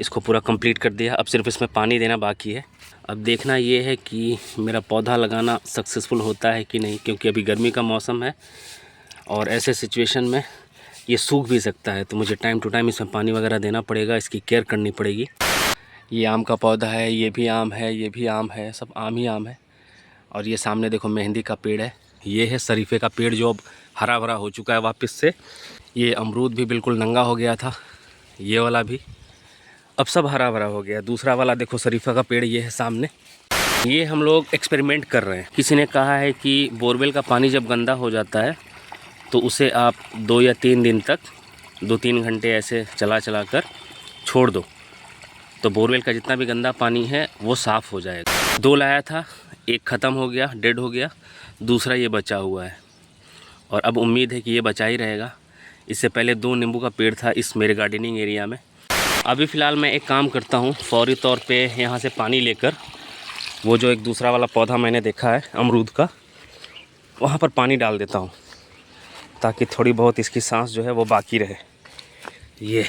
इसको पूरा कंप्लीट कर दिया। अब सिर्फ इसमें पानी देना बाकी है। अब देखना ये है कि मेरा पौधा लगाना सक्सेसफुल होता है कि नहीं, क्योंकि अभी गर्मी का मौसम है और ऐसे सिचुएशन में ये सूख भी सकता है। तो मुझे टाइम टू टाइम इसमें पानी वगैरह देना पड़ेगा, इसकी केयर करनी पड़ेगी। ये आम का पौधा है, ये भी आम है, ये भी आम है, सब आम ही आम है। और ये सामने देखो मेहंदी का पेड़ है। ये है शरीफे का पेड़ जो अब हरा भरा हो चुका है वापस से। ये अमरूद भी बिल्कुल नंगा हो गया था, ये वाला भी अब सब हरा भरा हो गया। दूसरा वाला देखो शरीफा का पेड़ ये है सामने। ये हम लोग एक्सपेरिमेंट कर रहे हैं। किसी ने कहा है कि बोरवेल का पानी जब गंदा हो जाता है तो उसे आप 2 या 3 दिन तक 2-3 घंटे ऐसे चला कर छोड़ दो, तो बोरवेल का जितना भी गंदा पानी है वो साफ़ हो जाएगा। 2 लाया था, एक ख़त्म हो गया, डेड हो गया, दूसरा ये बचा हुआ है और अब उम्मीद है कि ये बचा ही रहेगा। इससे पहले 2 नींबू का पेड़ था इस मेरे गार्डनिंग एरिया में। अभी फ़िलहाल मैं एक काम करता हूँ, फौरी तौर पे यहाँ से पानी लेकर वो जो एक दूसरा वाला पौधा मैंने देखा है अमरूद का, वहाँ पर पानी डाल देता हूँ ताकि थोड़ी बहुत इसकी सांस जो है वो बाकी रहे। ये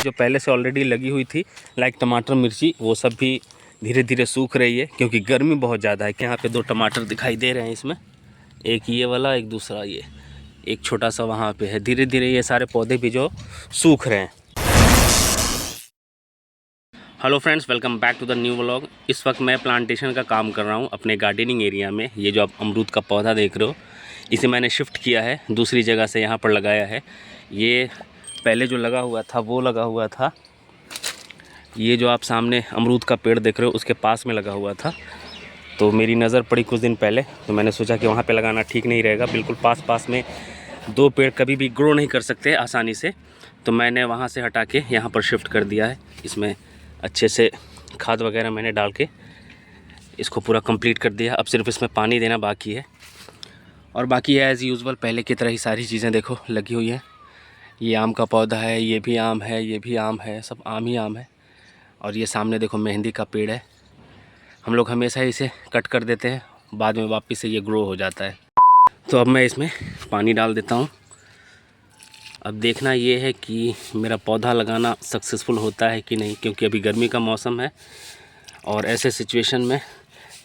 जो पहले से ऑलरेडी लगी हुई थी लाइक टमाटर मिर्ची, वो सब भी धीरे धीरे सूख रही है क्योंकि गर्मी बहुत ज़्यादा है। यहाँ पे 2 टमाटर दिखाई दे रहे हैं इसमें, एक ये वाला, एक दूसरा ये, एक छोटा सा वहाँ पे है। धीरे धीरे ये सारे पौधे भी जो सूख रहे हैं। Hello friends, welcome back to the new vlog. इस वक्त मैं प्लांटेशन का काम कर रहा हूँ अपने गार्डनिंग एरिया में। ये जो आप अमरूद का पौधा देख रहे हो, इसे मैंने शिफ्ट किया है दूसरी जगह से, यहाँ पर लगाया है। ये पहले जो लगा हुआ था वो लगा हुआ था, ये जो आप सामने अमरूद का पेड़ देख रहे हो उसके पास में लगा हुआ था। तो मेरी नज़र पड़ी कुछ दिन पहले, तो मैंने सोचा कि वहाँ पर लगाना ठीक नहीं रहेगा। बिल्कुल पास में 2 पेड़ कभी भी ग्रो नहीं कर सकते आसानी से, तो मैंने वहाँ से हटा के यहाँ पर शिफ्ट कर दिया है। इसमें अच्छे से खाद वगैरह मैंने डाल के इसको पूरा कंप्लीट कर दिया। अब सिर्फ इसमें पानी देना बाकी है और बाकी एज़ यूजुअल पहले की तरह ही सारी चीज़ें देखो लगी हुई हैं। ये आम का पौधा है, ये भी आम है, ये भी आम है, सब आम ही आम है। और ये सामने देखो मेहंदी का पेड़ है। हम लोग हमेशा इसे कट कर देते हैं, बाद में वापस से ये ग्रो हो जाता है। तो अब मैं इसमें पानी डाल देता हूँ। अब देखना ये है कि मेरा पौधा लगाना सक्सेसफुल होता है कि नहीं, क्योंकि अभी गर्मी का मौसम है और ऐसे सिचुएशन में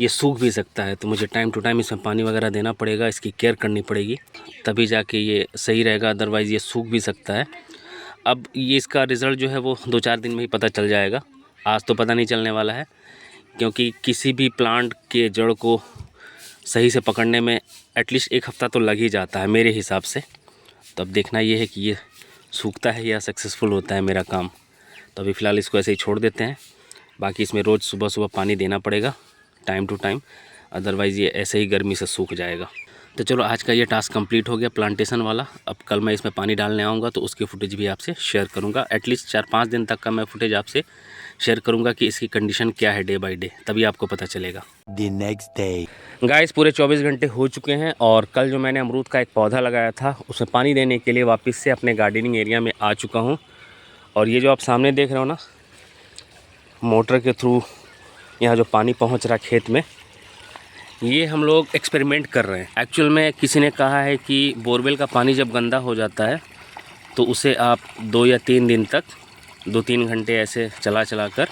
ये सूख भी सकता है। तो मुझे टाइम टू टाइम इसमें पानी वगैरह देना पड़ेगा, इसकी केयर करनी पड़ेगी, तभी जाके ये सही रहेगा। अदरवाइज़ ये सूख भी सकता है। अब ये इसका रिज़ल्ट जो है वो 2-4 दिन में ही पता चल जाएगा। आज तो पता नहीं चलने वाला है, क्योंकि किसी भी प्लांट के जड़ को सही से पकड़ने में एटलीस्ट 1 हफ़्ता तो लग ही जाता है मेरे हिसाब से। तो अब देखना ये है कि ये सूखता है या सक्सेसफुल होता है मेरा काम। तो अभी फ़िलहाल इसको ऐसे ही छोड़ देते हैं। बाकी इसमें रोज़ सुबह पानी देना पड़ेगा टाइम टू टाइम, अदरवाइज़ ये ऐसे ही गर्मी से सूख जाएगा। तो चलो आज का ये टास्क कंप्लीट हो गया प्लांटेशन वाला। अब कल मैं इसमें पानी डालने आऊँगा तो उसकी फुटेज भी आपसे शेयर करूँगा। एटलीस्ट 4-5 दिन तक का मैं फुटेज आपसे शेयर करूँगा कि इसकी कंडीशन क्या है डे बाई डे, तभी आपको पता चलेगा। The next day. गाइस पूरे 24 घंटे हो चुके हैं और कल जो मैंने अमरूद का एक पौधा लगाया था उसमें पानी देने के लिए वापस से अपने गार्डनिंग एरिया में आ चुका हूँ। और ये जो आप सामने देख रहे हो ना, मोटर के थ्रू यहाँ जो पानी पहुँच रहा है खेत में, ये हम लोग एक्सपेरिमेंट कर रहे हैं। एक्चुअल में किसी ने कहा है कि बोरवेल का पानी जब गंदा हो जाता है तो उसे आप 2 या 3 दिन तक 2-3 घंटे ऐसे चला कर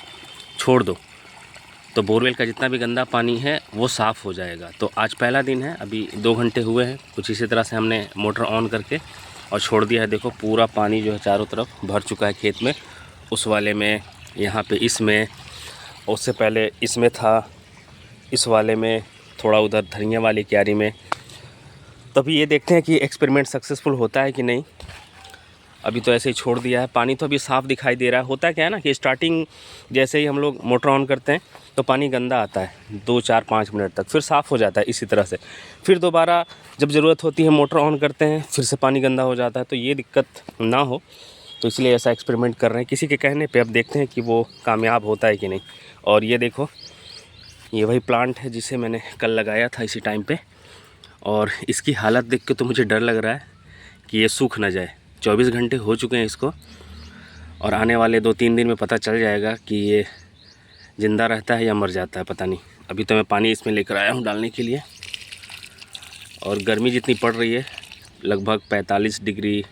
छोड़ दो, तो बोरवेल का जितना भी गंदा पानी है वो साफ़ हो जाएगा। तो आज पहला दिन है, अभी 2 घंटे हुए हैं कुछ इसी तरह से हमने मोटर ऑन करके और छोड़ दिया है। देखो पूरा पानी जो है चारों तरफ भर चुका है खेत में, उस वाले में, यहाँ पे इसमें, उससे पहले इसमें था, इस वाले में, थोड़ा उधर धनिया वाली क्यारी में। तभी ये देखते हैं कि एक्सपेरिमेंट सक्सेसफुल होता है कि नहीं। अभी तो ऐसे ही छोड़ दिया है। पानी तो अभी साफ़ दिखाई दे रहा है। होता क्या है ना कि स्टार्टिंग जैसे ही हम लोग मोटर ऑन करते हैं तो पानी गंदा आता है 2-4-5 मिनट तक, फिर साफ़ हो जाता है इसी तरह से। फिर दोबारा जब ज़रूरत होती है मोटर ऑन करते हैं, फिर से पानी गंदा हो जाता है। तो ये दिक्कत ना हो, तो इसलिए ऐसा एक्सपेरिमेंट कर रहे हैं किसी के कहने पे। अब देखते हैं कि वो कामयाब होता है कि नहीं। और ये देखो, ये वही प्लांट है जिसे मैंने कल लगाया था इसी टाइम पे, और इसकी हालत देख के तो मुझे डर लग रहा है कि ये सूख ना जाए। 24 घंटे हो चुके हैं इसको और आने वाले 2-3 दिन में पता चल जाएगा कि ये ज़िंदा रहता है या मर जाता है, पता नहीं। अभी तो मैं पानी इसमें लेकर आया हूँ डालने के लिए, और गर्मी जितनी पड़ रही है, लगभग 45 डिग्री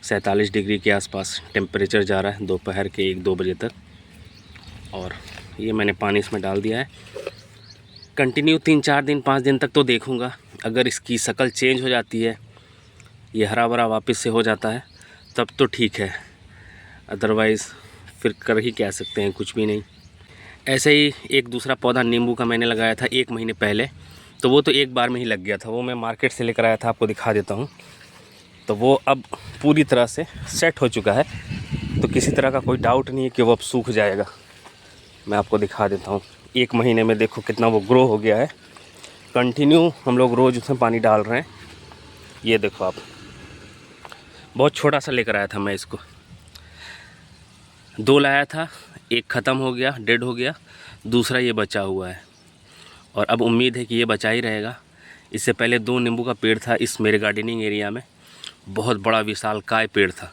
47 डिग्री के आसपास टेम्परेचर जा रहा है दोपहर के 1-2 बजे तक। और ये मैंने पानी इसमें डाल दिया है। कंटिन्यू 3-4 दिन 5 दिन तक तो देखूँगा। अगर इसकी शक्ल चेंज हो जाती है, ये हरा भरा वापस से हो जाता है, तब तो ठीक है, अदरवाइज़ फिर कर ही क्या सकते हैं, कुछ भी नहीं। ऐसे ही एक दूसरा पौधा नींबू का मैंने लगाया था 1 महीने पहले, तो वो तो एक बार में ही लग गया था। वो मैं मार्केट से लेकर आया था, आपको दिखा देता हूँ। तो वो अब पूरी तरह से सेट हो चुका है, तो किसी तरह का कोई डाउट नहीं है कि वो अब सूख जाएगा। मैं आपको दिखा देता हूँ। 1 महीने में देखो कितना वो ग्रो हो गया है। कंटिन्यू हम लोग रोज़ उसमें पानी डाल रहे हैं। ये देखो आप, बहुत छोटा सा लेकर आया था मैं इसको। 2 लाया था, एक ख़त्म हो गया, डेड हो गया, दूसरा ये बचा हुआ है और अब उम्मीद है कि ये बचा ही रहेगा। इससे पहले 2 नींबू का पेड़ था इस मेरे गार्डनिंग एरिया में, बहुत बड़ा विशालकाय पेड़ था।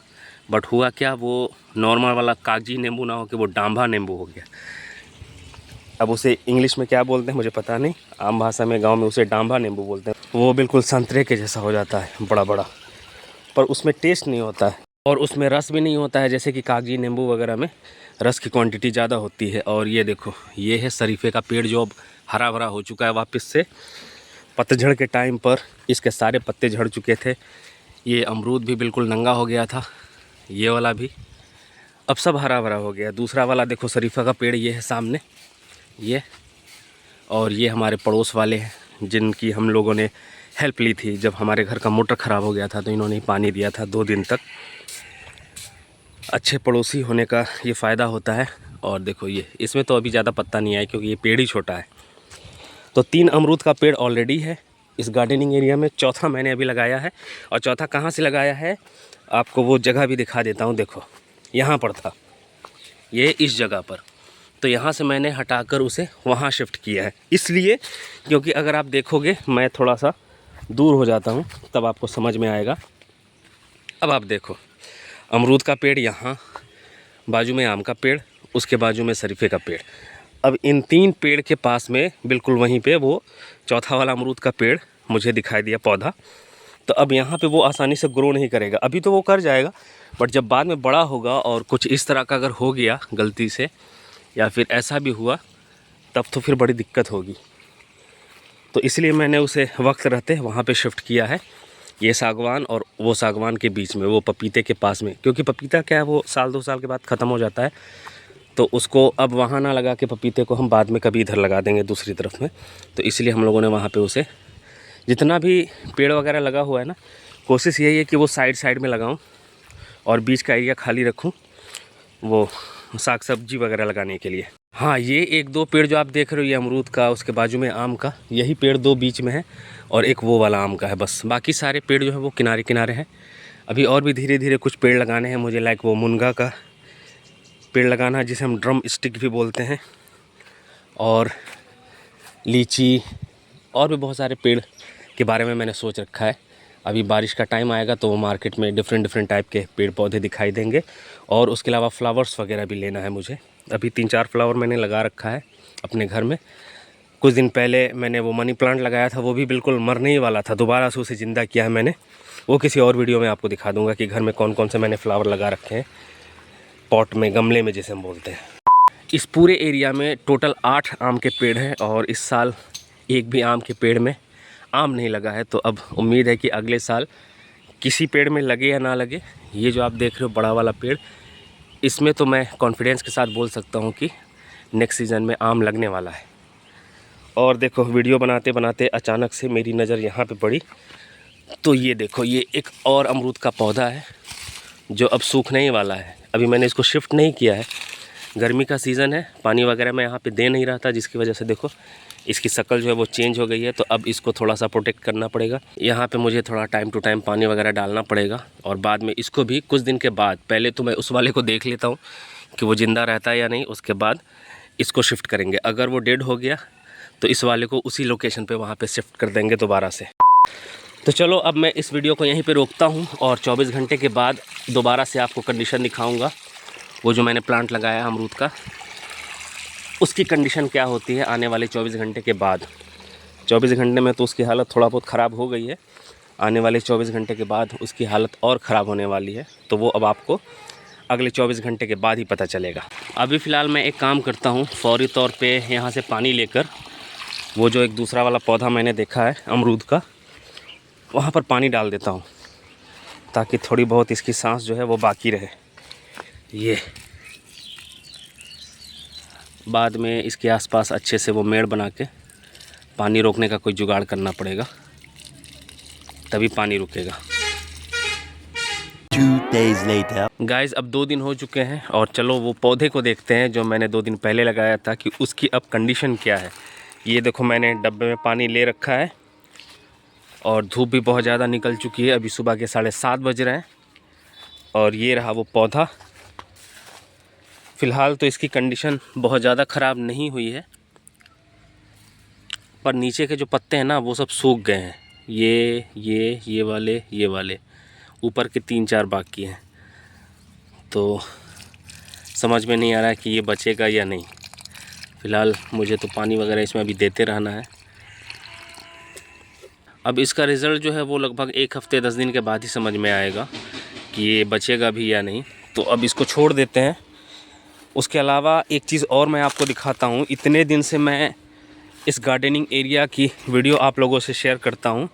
बट हुआ क्या, वो नॉर्मल वाला कागजी नींबू ना हो के वो डांभा नींबू हो गया। अब उसे इंग्लिश में क्या बोलते हैं मुझे पता नहीं, आम भाषा में गांव में उसे डांभा नींबू बोलते हैं। वो बिल्कुल संतरे के जैसा हो जाता है, बड़ा बड़ा, पर उसमें टेस्ट नहीं होता है और उसमें रस भी नहीं होता है। जैसे कि कागजी नींबू वगैरह में रस की क्वांटिटी ज़्यादा होती है। और ये देखो, ये है शरीफे का पेड़ जो अब हरा भरा हो चुका है वापस से। पतझड़ के टाइम पर इसके सारे पत्ते झड़ चुके थे। ये अमरूद भी बिल्कुल नंगा हो गया था, ये वाला भी, अब सब हरा भरा हो गया। दूसरा वाला देखो शरीफा का पेड़, ये है सामने ये। और ये हमारे पड़ोस वाले हैं जिनकी हम लोगों ने हेल्प ली थी जब हमारे घर का मोटर ख़राब हो गया था, तो इन्होंने ही पानी दिया था 2 दिन तक। अच्छे पड़ोसी होने का ये फ़ायदा होता है। और देखो ये, इसमें तो अभी ज़्यादा पत्ता नहीं आया क्योंकि ये पेड़ ही छोटा है। तो 3 अमरूद का पेड़ ऑलरेडी है इस गार्डनिंग एरिया में। चौथा मैंने अभी लगाया है। और चौथा कहाँ से लगाया है, आपको वो जगह भी दिखा देता हूँ। देखो यहाँ पर था ये, इस जगह पर। तो यहाँ से मैंने हटाकर उसे वहाँ शिफ्ट किया है, इसलिए क्योंकि अगर आप देखोगे, मैं थोड़ा सा दूर हो जाता हूँ तब आपको समझ में आएगा। अब आप देखो, अमरूद का पेड़ यहाँ, बाजू में आम का पेड़, उसके बाजू में शरीफे का पेड़। अब इन 3 पेड़ के पास में बिल्कुल वहीं पे वो चौथा वाला अमरूद का पेड़ मुझे दिखाई दिया पौधा। तो अब यहाँ पे वो आसानी से ग्रो नहीं करेगा। अभी तो वो कर जाएगा, बट जब बाद में बड़ा होगा और कुछ इस तरह का अगर हो गया गलती से, या फिर ऐसा भी हुआ, तब तो फिर बड़ी दिक्कत होगी। तो इसलिए मैंने उसे वक्त रहते वहाँ पे शिफ्ट किया है। ये सागवान और वो सागवान के बीच में, वो पपीते के पास में, क्योंकि पपीता क्या है, वो 1-2 साल के बाद ख़त्म हो जाता है। तो उसको अब वहाँ ना लगा के पपीते को हम बाद में कभी इधर लगा देंगे दूसरी तरफ में। तो इसलिए हम लोगों ने वहाँ पे उसे, जितना भी पेड़ वगैरह लगा हुआ है ना, कोशिश यही है कि वो साइड साइड में लगाऊं और बीच का एरिया खाली रखूं वो साग सब्जी वगैरह लगाने के लिए। हाँ, ये 1-2 पेड़ जो आप देख रहे हो, ये अमरूद का, उसके बाजू में आम का, यही पेड़ 2 बीच में है और एक वो वाला आम का है बस। बाकी सारे पेड़ जो है वो किनारे किनारे हैं। अभी और भी धीरे धीरे कुछ पेड़ लगाने हैं मुझे, लाइक वो मुनगा का पेड़ लगाना है जिसे हम ड्रम स्टिक भी बोलते हैं, और लीची, और भी बहुत सारे पेड़ के बारे में मैंने सोच रखा है। अभी बारिश का टाइम आएगा तो वो मार्केट में डिफरेंट टाइप के पेड़ पौधे दिखाई देंगे। और उसके अलावा फ्लावर्स वगैरह भी लेना है मुझे। अभी 3-4 फ्लावर मैंने लगा रखा है अपने घर में। कुछ दिन पहले मैंने वो मनी प्लांट लगाया था, वो भी बिल्कुल मरने ही वाला था, दोबारा से उसे ज़िंदा किया है मैंने। वो किसी और वीडियो में आपको दिखा दूँगा कि घर में कौन कौन से मैंने फ्लावर लगा रखे हैं, पॉट में, गमले में जैसे हम बोलते हैं। इस पूरे एरिया में टोटल 8 आम के पेड़ हैं और इस साल एक भी आम के पेड़ में आम नहीं लगा है। तो अब उम्मीद है कि अगले साल किसी पेड़ में लगे या ना लगे। ये जो आप देख रहे हो बड़ा वाला पेड़, इसमें तो मैं कॉन्फिडेंस के साथ बोल सकता हूँ कि नेक्स्ट सीज़न में आम लगने वाला है। और देखो, वीडियो बनाते बनाते अचानक से मेरी नज़र यहाँ पे पड़ी, तो ये देखो, ये एक और अमरूद का पौधा है जो अब सूखने ही वाला है। अभी मैंने इसको शिफ्ट नहीं किया है, गर्मी का सीज़न है, पानी वगैरह मैं यहाँ पे दे नहीं रहा था, जिसकी वजह से देखो इसकी शक्ल जो है वो चेंज हो गई है। तो अब इसको थोड़ा सा प्रोटेक्ट करना पड़ेगा। यहाँ पे मुझे थोड़ा टाइम टू टाइम पानी वगैरह डालना पड़ेगा। और बाद में इसको भी कुछ दिन के बाद, पहले तो मैं उस वाले को देख लेता हूँ कि वो ज़िंदा रहता है या नहीं, उसके बाद इसको शिफ्ट करेंगे। अगर वो डेड हो गया तो इस वाले को उसी लोकेशन पर वहाँ पर शिफ्ट कर देंगे दोबारा से। तो चलो, अब मैं इस वीडियो को यहीं पे रोकता हूँ और 24 घंटे के बाद दोबारा से आपको कंडीशन दिखाऊंगा। वो जो मैंने प्लांट लगाया है अमरूद का, उसकी कंडीशन क्या होती है आने वाले 24 घंटे के बाद। 24 घंटे में तो उसकी हालत थोड़ा बहुत ख़राब हो गई है, आने वाले 24 घंटे के बाद उसकी हालत और ख़राब होने वाली है, तो वो अब आपको अगले 24 घंटे के बाद ही पता चलेगा। अभी फ़िलहाल मैं एक काम करता हूँ, फौरी तौर पे यहाँ से पानी लेकर वो जो एक दूसरा वाला पौधा मैंने देखा है अमरूद का, वहाँ पर पानी डाल देता हूँ, ताकि थोड़ी बहुत इसकी सांस जो है वो बाकी रहे। ये बाद में इसके आसपास अच्छे से वो मेड़ बना के पानी रोकने का कोई जुगाड़ करना पड़ेगा, तभी पानी रुकेगा। 2 days later. गाइस, अब 2 दिन हो चुके हैं और चलो वो पौधे को देखते हैं जो मैंने 2 दिन पहले लगाया था कि उसकी अब कंडीशन क्या है। ये देखो, मैंने डब्बे में पानी ले रखा है और धूप भी बहुत ज़्यादा निकल चुकी है। अभी सुबह के 7:30 बज रहे हैं और ये रहा वो पौधा। फ़िलहाल तो इसकी कंडीशन बहुत ज़्यादा ख़राब नहीं हुई है, पर नीचे के जो पत्ते हैं ना वो सब सूख गए हैं। ये वाले ऊपर के 3-4 बाकी हैं, तो समझ में नहीं आ रहा है कि ये बचेगा या नहीं। फ़िलहाल मुझे तो पानी वगैरह इसमें अभी देते रहना है। अब इसका रिज़ल्ट जो है वो लगभग 1 हफ़्ते 10 दिन के बाद ही समझ में आएगा कि ये बचेगा भी या नहीं। तो अब इसको छोड़ देते हैं। उसके अलावा एक चीज़ और मैं आपको दिखाता हूँ। इतने दिन से मैं इस गार्डनिंग एरिया की वीडियो आप लोगों से शेयर करता हूँ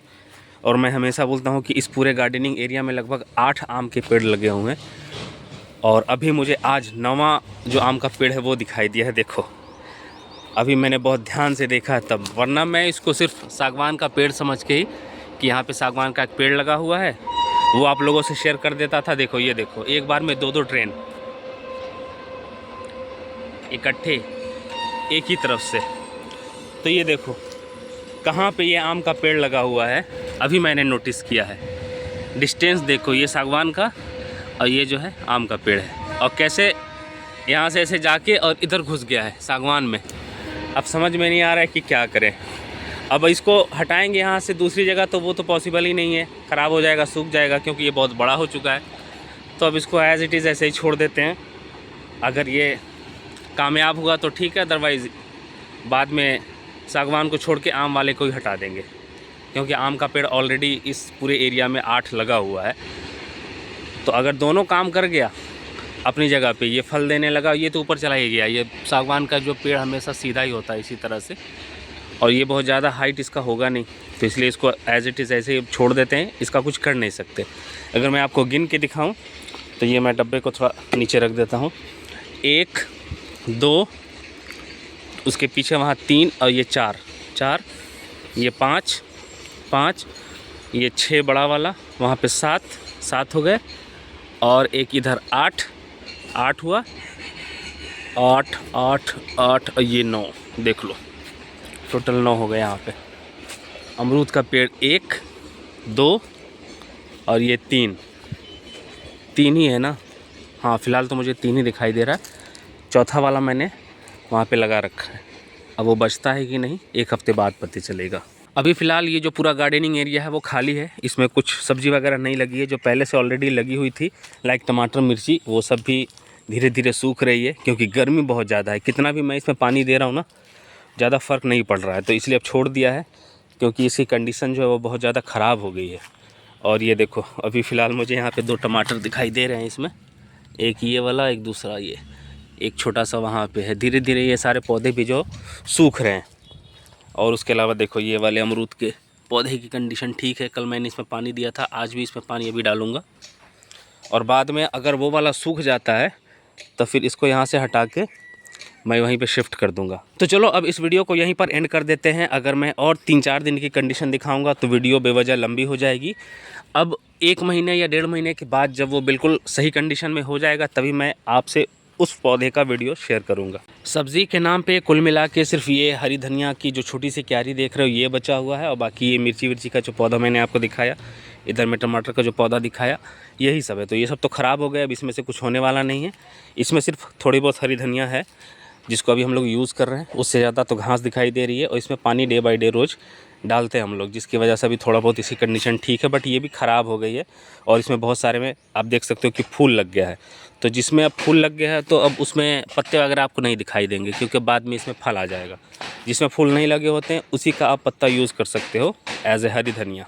और मैं हमेशा बोलता हूँ कि इस पूरे गार्डनिंग एरिया में लगभग 8 आम के पेड़ लगे हुए हैं और अभी मुझे आज 9वां जो आम का पेड़ है वो दिखाई दिया है। देखो, अभी मैंने बहुत ध्यान से देखा है तब, वरना मैं इसको सिर्फ सागवान का पेड़ समझ के ही कि यहाँ पे सागवान का एक पेड़ लगा हुआ है वो आप लोगों से शेयर कर देता था। देखो, ये देखो, एक बार में 2-2 ट्रेन इकट्ठे एक ही तरफ से। तो ये देखो कहाँ पे ये आम का पेड़ लगा हुआ है, अभी मैंने नोटिस किया है। डिस्टेंस देखो, ये सागवान का और ये जो है आम का पेड़ है, और कैसे यहाँ से ऐसे जाके और इधर घुस गया है सागवान में। अब समझ में नहीं आ रहा है कि क्या करें। अब इसको हटाएंगे यहाँ से दूसरी जगह तो वो तो पॉसिबल ही नहीं है, ख़राब हो जाएगा, सूख जाएगा, क्योंकि ये बहुत बड़ा हो चुका है। तो अब इसको एज़ इट इज़ ऐसे ही छोड़ देते हैं। अगर ये कामयाब हुआ तो ठीक है, अदरवाइज़ बाद में सागवान को छोड़ के आम वाले को ही हटा देंगे, क्योंकि आम का पेड़ ऑलरेडी इस पूरे एरिया में 8 लगा हुआ है। तो अगर दोनों काम कर गया अपनी जगह पे, ये फल देने लगा, ये तो ऊपर चला ही गया। ये सागवान का जो पेड़ हमेशा सीधा ही होता है इसी तरह से, और ये बहुत ज़्यादा हाइट इसका होगा नहीं, तो इसलिए इसको एज़ इट इज़ ऐसे ही छोड़ देते हैं। इसका कुछ कर नहीं सकते। अगर मैं आपको गिन के दिखाऊं तो ये मैं डब्बे को थोड़ा नीचे रख देता हूँ। 1 2, उसके पीछे वहाँ 3 और ये 4, ये 5, ये 6 बड़ा वाला, वहाँ पे 7 हो गए, और एक इधर 8 हुआ, 8 और ये 9। देख लो, टोटल 9 हो गए यहाँ पे। अमरूद का पेड़ 1 2 और ये 3 ही है ना। हाँ, फ़िलहाल तो मुझे 3 ही दिखाई दे रहा है। चौथा वाला मैंने वहाँ पे लगा रखा है। अब वो बचता है कि नहीं 1 हफ़्ते बाद पता चलेगा। अभी फ़िलहाल ये जो पूरा गार्डनिंग एरिया है वो खाली है। इसमें कुछ सब्ज़ी वगैरह नहीं लगी है, जो पहले से ऑलरेडी लगी हुई थी, लाइक टमाटर, मिर्ची, वो सब भी धीरे धीरे सूख रही है, क्योंकि गर्मी बहुत ज़्यादा है। कितना भी मैं इसमें पानी दे रहा हूँ ना, ज़्यादा फ़र्क नहीं पड़ रहा है, तो इसलिए अब छोड़ दिया है, क्योंकि इसकी कंडीशन जो है वो बहुत ज़्यादा ख़राब हो गई है। और ये देखो, अभी फ़िलहाल मुझे यहाँ पर 2 टमाटर दिखाई दे रहे हैं इसमें, एक ये वाला, एक दूसरा ये, एक छोटा सा वहाँ पे है। धीरे धीरे ये सारे पौधे भी जो सूख रहे हैं। और उसके अलावा देखो, ये वाले अमरूद के पौधे की कंडीशन ठीक है। कल मैंने इसमें पानी दिया था, आज भी इसमें पानी अभी डालूँगा, और बाद में अगर वो वाला सूख जाता है तो फिर इसको यहाँ से हटा के मैं वहीं पे शिफ्ट कर दूँगा। तो चलो अब इस वीडियो को यहीं पर एंड कर देते हैं। अगर मैं और 3-4 दिन की कंडीशन दिखाऊँगा तो वीडियो बेवजह लंबी हो जाएगी। अब 1 महीने या 1.5 महीने के बाद जब वो बिल्कुल सही कंडीशन में हो जाएगा, तभी मैं आपसे उस पौधे का वीडियो शेयर करूंगा। सब्ज़ी के नाम पे कुल मिला के सिर्फ ये हरी धनिया की जो छोटी सी क्यारी देख रहे हो ये बचा हुआ है, और बाकी ये मिर्ची का जो पौधा मैंने आपको दिखाया, इधर में टमाटर का जो पौधा दिखाया, यही सब है। तो ये सब तो ख़राब हो गया, अब इसमें से कुछ होने वाला नहीं है। इसमें सिर्फ थोड़ी बहुत हरी धनिया है जिसको अभी हम लोग यूज़ कर रहे हैं, उससे ज़्यादा तो घास दिखाई दे रही है। और इसमें पानी डे बाई डे रोज़ डालते हैं हम लोग, जिसकी वजह से अभी थोड़ा बहुत इसकी कंडीशन ठीक है, बट ये भी ख़राब हो गई है। और इसमें बहुत सारे में आप देख सकते हो कि फूल लग गया है। तो जिसमें अब फूल लग गया है तो अब उसमें पत्ते वगैरह आपको नहीं दिखाई देंगे, क्योंकि बाद में इसमें फल आ जाएगा। जिसमें फूल नहीं लगे होते हैं उसी का आप पत्ता यूज़ कर सकते हो एज ए हरी धनिया।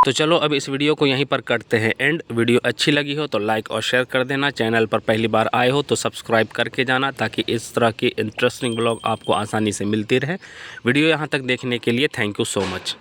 तो चलो अब इस वीडियो को यहीं पर करते हैं एंड। वीडियो अच्छी लगी हो तो लाइक और शेयर कर देना। चैनल पर पहली बार आए हो तो सब्सक्राइब करके जाना, ताकि इस तरह की इंटरेस्टिंग ब्लॉग आपको आसानी से मिलती रहे। वीडियो यहाँ तक देखने के लिए थैंक यू सो मच।